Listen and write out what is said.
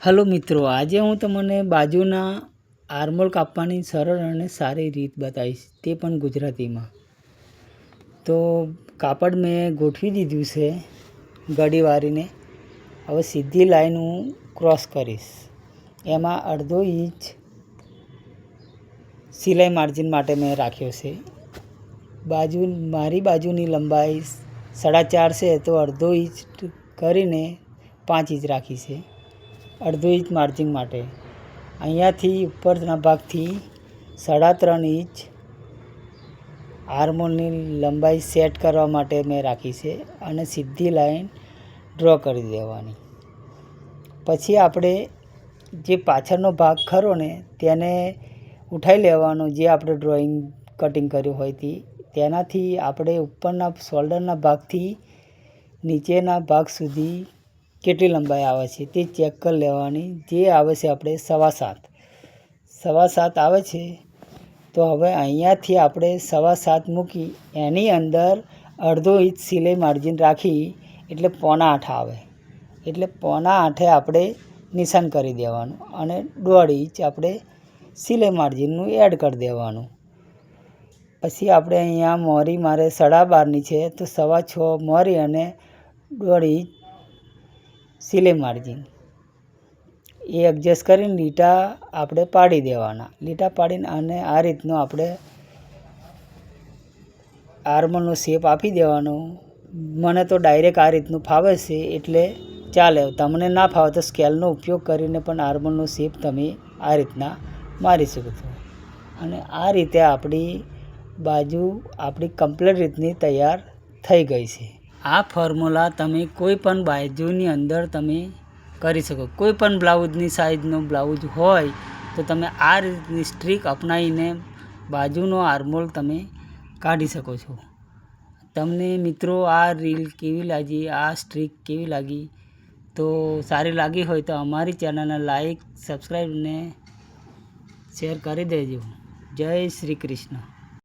Hello મિત્રો, આજે હું તમને બાજુના આર્મોલ કાપવાની સરળ અને સારી રીત બતાવીશ, તે પણ ગુજરાતીમાં. તો કાપડ મેં ગોઠવી દીધું છે ગડી વારીને. હવે સીધી લાઈન હું ક્રોસ કરીશ. એમાં અડધો ઇંચ સિલાઈ માર્જિન માટે મેં રાખ્યો છે. મારી બાજુની લંબાઈ 4.5 છે, તો અડધો ઇંચ કરીને 5 ઇંચ રાખી છે. અડધો ઇંચ માર્જિન માટે અહીંયાથી ઉપરના ભાગથી 3.5 ઇંચ આર્મોલની લંબાઈ સેટ કરવા માટે મેં રાખી છે અને સીધી લાઈન ડ્રો કરી દેવાની. પછી આપણે જે પાછળનો ભાગ ખરો ને તેને ઉઠાવી લેવાનો, જે આપણે ડ્રોઈંગ કટિંગ કર્યું હોય તેનાથી આપણે ઉપરના શોલ્ડરના ભાગથી નીચેના ભાગ સુધી કેટલી લંબાઈ આવે છે તે ચેક કરી લેવાની. જે આવે છે આપણે 7.25 આવે છે. તો હવે અહીંયાથી આપણે 7.25 મૂકી એની અંદર અડધો ઇંચ સિલાઈ માર્જિન રાખી એટલે 7.25 આવે. એટલે 7.25 આપણે નિશાન કરી દેવાનું અને 1.5 ઇંચ આપણે સિલાઈ માર્જિનનું એડ કરી દેવાનું. પછી આપણે અહીંયા મોરી મારે 12.5ની છે, તો 6.25 મોરી અને 1.5 ઇંચ સિલાઈ માર્જિન એ એડજસ્ટ કરીને લીટા આપણે પાડી દેવાના. લીટા પાડીને અને આ રીતનો આપણે આર્મોલનો શેપ આપી દેવાનો. મને તો ડાયરેક્ટ આ રીતનું ફાવે છે એટલે ચાલે. તમને ના ફાવે તો સ્કેલનો ઉપયોગ કરીને પણ આર્મોલનો શેપ તમે આ રીતના મારી શકો છો. અને આ રીતે આપણી બાજુ કમ્પ્લીટ રીતની તૈયાર થઈ ગઈ છે. આ ફોર્મ્યુલા તમે કોઈ પણ બાજુની અંદર તમે કરી શકો. કોઈ પણ બ્લાઉઝની સાઇઝનો બ્લાઉઝ હોય તો તમે આ રીતની સ્ટ્રીક અપનાવીને બાજુનો આર્મોલ તમે કાઢી શકો છો. તમને મિત્રો આ રીલ કેવી લાગી, આ સ્ટ્રીક કેવી લાગી? તો સારી લાગી હોય તો અમારી ચેનલને લાઈક, સબસ્ક્રાઈબ ને શેર કરી દેજો. જય શ્રી કૃષ્ણ.